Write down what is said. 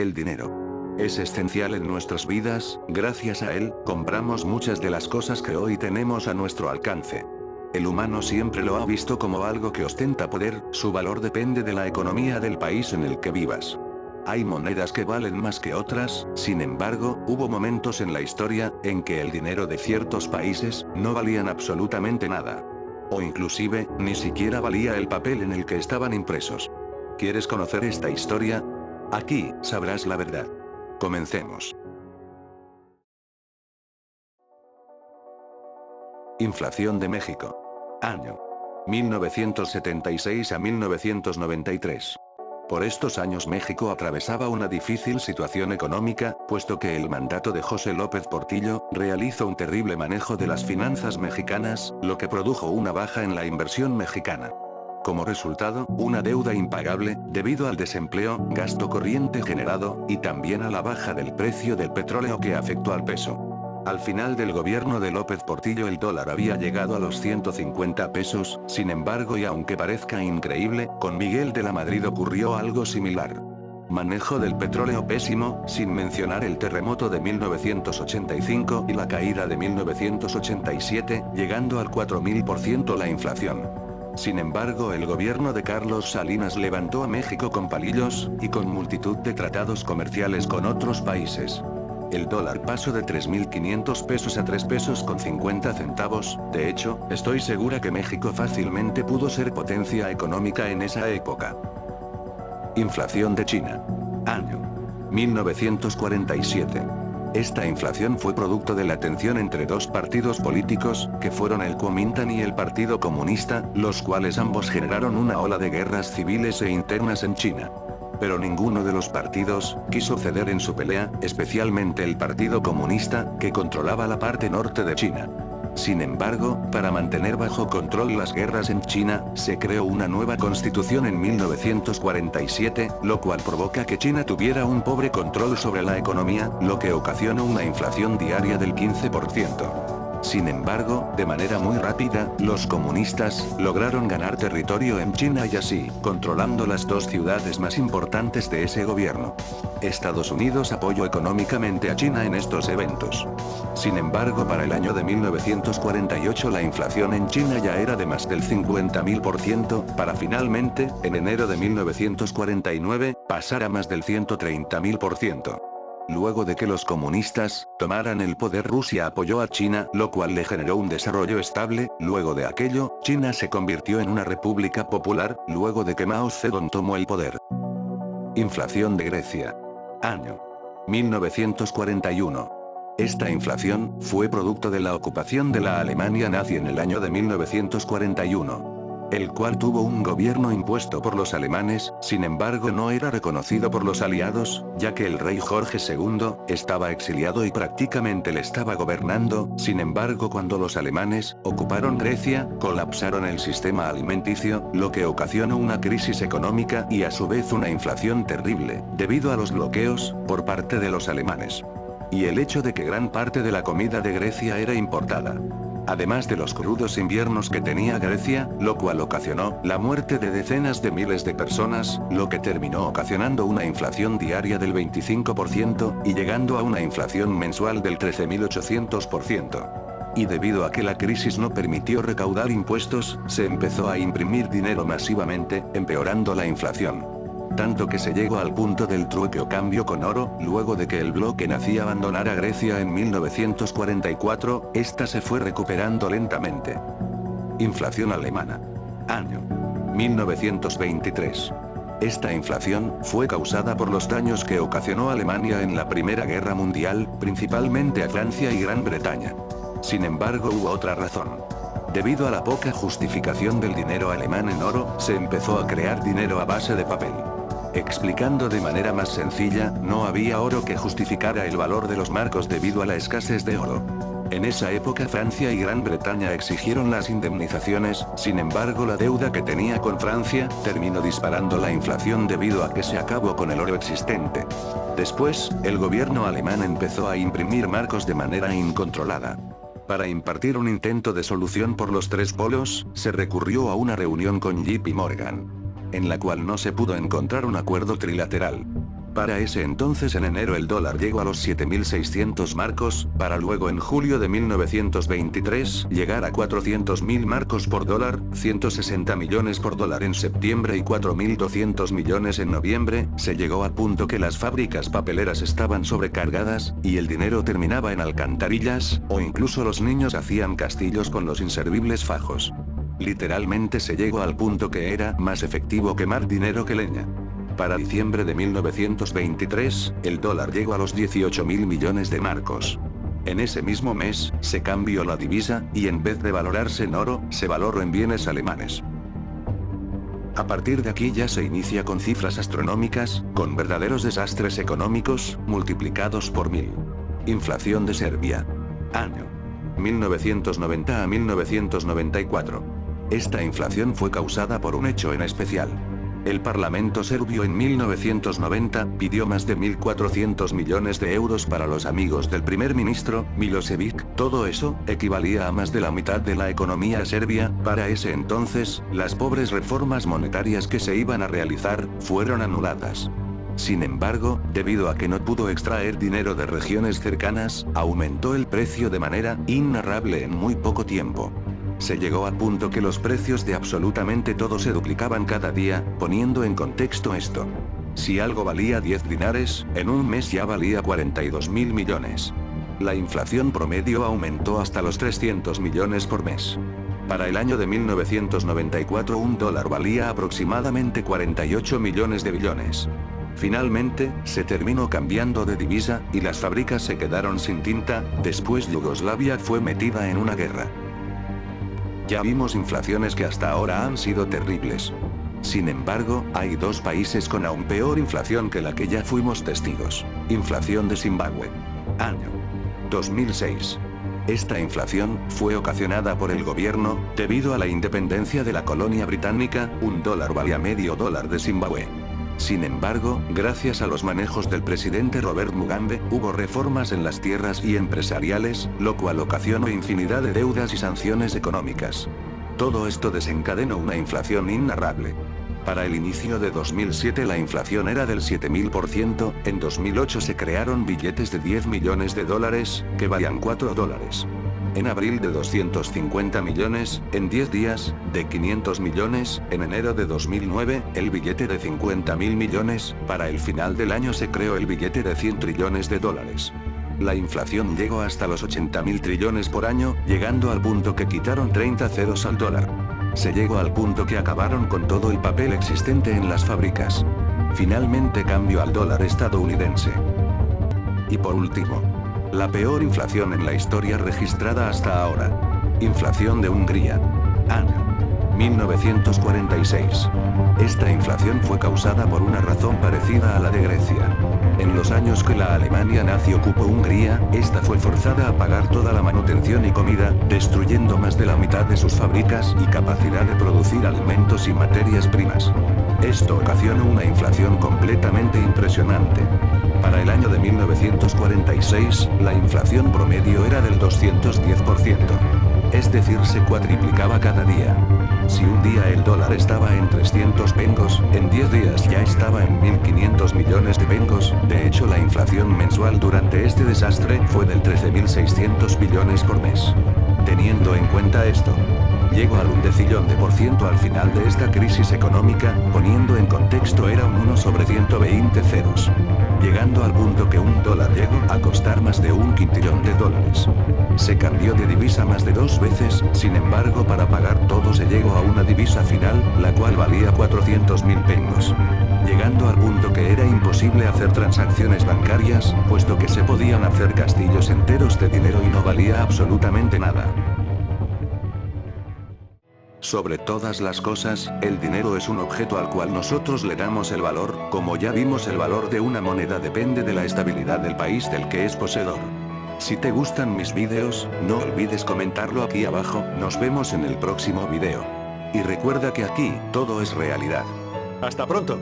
El dinero es esencial en nuestras vidas, gracias a él, compramos muchas de las cosas que hoy tenemos a nuestro alcance. El humano siempre lo ha visto como algo que ostenta poder, su valor depende de la economía del país en el que vivas. Hay monedas que valen más que otras, sin embargo, hubo momentos en la historia, en que el dinero de ciertos países, no valían absolutamente nada. O inclusive, ni siquiera valía el papel en el que estaban impresos. ¿Quieres conocer esta historia? Aquí, sabrás la verdad. Comencemos. Inflación de México. Año 1976 a 1993. Por estos años México atravesaba una difícil situación económica, puesto que el mandato de José López Portillo realizó un terrible manejo de las finanzas mexicanas, lo que produjo una baja en la inversión mexicana. Como resultado, una deuda impagable, debido al desempleo, gasto corriente generado, y también a la baja del precio del petróleo que afectó al peso. Al final del gobierno de López Portillo el dólar había llegado a los 150 pesos, sin embargo y aunque parezca increíble, con Miguel de la Madrid ocurrió algo similar. Manejo del petróleo pésimo, sin mencionar el terremoto de 1985 y la caída de 1987, llegando al 4000% la inflación. Sin embargo el gobierno de Carlos Salinas levantó a México con palillos, y con multitud de tratados comerciales con otros países. El dólar pasó de 3.500 pesos a 3 pesos con 50 centavos, de hecho, estoy segura que México fácilmente pudo ser potencia económica en esa época. Inflación de China. Año 1947. Esta inflación fue producto de la tensión entre dos partidos políticos, que fueron el Kuomintang y el Partido Comunista, los cuales ambos generaron una ola de guerras civiles e internas en China. Pero ninguno de los partidos quiso ceder en su pelea, especialmente el Partido Comunista, que controlaba la parte norte de China. Sin embargo, para mantener bajo control las guerras en China, se creó una nueva constitución en 1947, lo cual provoca que China tuviera un pobre control sobre la economía, lo que ocasionó una inflación diaria del 15%. Sin embargo, de manera muy rápida, los comunistas lograron ganar territorio en China y así, controlando las dos ciudades más importantes de ese gobierno. Estados Unidos apoyó económicamente a China en estos eventos. Sin embargo, para el año de 1948 la inflación en China ya era de más del 50.000%, para finalmente, en enero de 1949, pasar a más del 130.000%. Luego de que los comunistas tomaran el poder, Rusia apoyó a China, lo cual le generó un desarrollo estable. Luego de aquello, China se convirtió en una república popular, luego de que Mao Zedong tomó el poder. Inflación de Grecia. Año 1941. Esta inflación fue producto de la ocupación de la Alemania nazi en el año de 1941. El cual tuvo un gobierno impuesto por los alemanes, sin embargo no era reconocido por los aliados, ya que el rey Jorge II estaba exiliado y prácticamente le estaba gobernando. Sin embargo, cuando los alemanes ocuparon Grecia, colapsaron el sistema alimenticio, lo que ocasionó una crisis económica y a su vez una inflación terrible, debido a los bloqueos por parte de los alemanes. Y el hecho de que gran parte de la comida de Grecia era importada. Además de los crudos inviernos que tenía Grecia, lo cual ocasionó la muerte de decenas de miles de personas, lo que terminó ocasionando una inflación diaria del 25%, y llegando a una inflación mensual del 13.800%. Y debido a que la crisis no permitió recaudar impuestos, se empezó a imprimir dinero masivamente, empeorando la inflación. Tanto que se llegó al punto del trueque o cambio con oro. Luego de que el bloque nazi abandonara Grecia en 1944, esta se fue recuperando lentamente. Inflación alemana. Año 1923. Esta inflación fue causada por los daños que ocasionó Alemania en la Primera Guerra Mundial, principalmente a Francia y Gran Bretaña. Sin embargo, hubo otra razón. Debido a la poca justificación del dinero alemán en oro, se empezó a crear dinero a base de papel. Explicando de manera más sencilla, no había oro que justificara el valor de los marcos debido a la escasez de oro. En esa época Francia y Gran Bretaña exigieron las indemnizaciones, sin embargo la deuda que tenía con Francia terminó disparando la inflación debido a que se acabó con el oro existente. Después, el gobierno alemán empezó a imprimir marcos de manera incontrolada. Para impartir un intento de solución por los tres polos, se recurrió a una reunión con JP Morgan, en la cual no se pudo encontrar un acuerdo trilateral. Para ese entonces en enero el dólar llegó a los 7.600 marcos, para luego en julio de 1923 llegar a 400.000 marcos por dólar, 160 millones por dólar en septiembre y 4.200 millones en noviembre. Se llegó al punto que las fábricas papeleras estaban sobrecargadas, y el dinero terminaba en alcantarillas, o incluso los niños hacían castillos con los inservibles fajos. Literalmente se llegó al punto que era más efectivo quemar dinero que leña. Para diciembre de 1923, el dólar llegó a los 18.000 millones de marcos. En ese mismo mes, se cambió la divisa, y en vez de valorarse en oro, se valoró en bienes alemanes. A partir de aquí ya se inicia con cifras astronómicas, con verdaderos desastres económicos, multiplicados por 1000. Inflación de Serbia. Año 1990 a 1994. Esta inflación fue causada por un hecho en especial. El Parlamento serbio en 1990 pidió más de 1.400 millones de euros para los amigos del primer ministro, Milosevic. Todo eso equivalía a más de la mitad de la economía serbia. Para ese entonces, las pobres reformas monetarias que se iban a realizar fueron anuladas. Sin embargo, debido a que no pudo extraer dinero de regiones cercanas, aumentó el precio de manera inarrable en muy poco tiempo. Se llegó al punto que los precios de absolutamente todo se duplicaban cada día, poniendo en contexto esto. Si algo valía 10 dinares, en un mes ya valía 42.000 millones. La inflación promedio aumentó hasta los 300 millones por mes. Para el año de 1994 un dólar valía aproximadamente 48 millones de billones. Finalmente, se terminó cambiando de divisa, y las fábricas se quedaron sin tinta. Después Yugoslavia fue metida en una guerra. Ya vimos inflaciones que hasta ahora han sido terribles. Sin embargo, hay dos países con aún peor inflación que la que ya fuimos testigos. Inflación de Zimbabue. Año 2006. Esta inflación fue ocasionada por el gobierno. Debido a la independencia de la colonia británica, un dólar valía medio dólar de Zimbabue. Sin embargo, gracias a los manejos del presidente Robert Mugabe, hubo reformas en las tierras y empresariales, lo cual ocasionó infinidad de deudas y sanciones económicas. Todo esto desencadenó una inflación inarrable. Para el inicio de 2007 la inflación era del 7000%, en 2008 se crearon billetes de 10 millones de dólares, que valían 4 dólares. En abril de 250 millones, en 10 días, de 500 millones, en enero de 2009, el billete de 50.000 millones, para el final del año se creó el billete de 100 trillones de dólares. La inflación llegó hasta los 80.000 trillones por año, llegando al punto que quitaron 30 ceros al dólar. Se llegó al punto que acabaron con todo el papel existente en las fábricas. Finalmente cambió al dólar estadounidense. Y por último, la peor inflación en la historia registrada hasta ahora. Inflación de Hungría. Año 1946. Esta inflación fue causada por una razón parecida a la de Grecia. En los años que la Alemania nazi ocupó Hungría, esta fue forzada a pagar toda la manutención y comida, destruyendo más de la mitad de sus fábricas y capacidad de producir alimentos y materias primas. Esto ocasionó una inflación completamente impresionante. Para el año de 1946, la inflación promedio era del 210%. Es decir, se cuadriplicaba cada día. Si un día el dólar estaba en 300 pengos, en 10 días ya estaba en 1.500 millones de pengos. De hecho, la inflación mensual durante este desastre fue del 13.600 billones por mes. Teniendo en cuenta esto, llegó al 1 decillón de por ciento al final de esta crisis económica, poniendo en contexto era un 1 sobre 120 ceros. Llegando al punto que un dólar llegó a costar más de $1 quintillón. Se cambió de divisa más de 2 veces, sin embargo para pagar todo se llegó a una divisa final, la cual valía 400.000 pengos. Llegando al punto que era imposible hacer transacciones bancarias, puesto que se podían hacer castillos enteros de dinero y no valía absolutamente nada. Sobre todas las cosas, el dinero es un objeto al cual nosotros le damos el valor. Como ya vimos, el valor de una moneda depende de la estabilidad del país del que es poseedor. Si te gustan mis vídeos, no olvides comentarlo aquí abajo. Nos vemos en el próximo video. Y recuerda que aquí, todo es realidad. ¡Hasta pronto!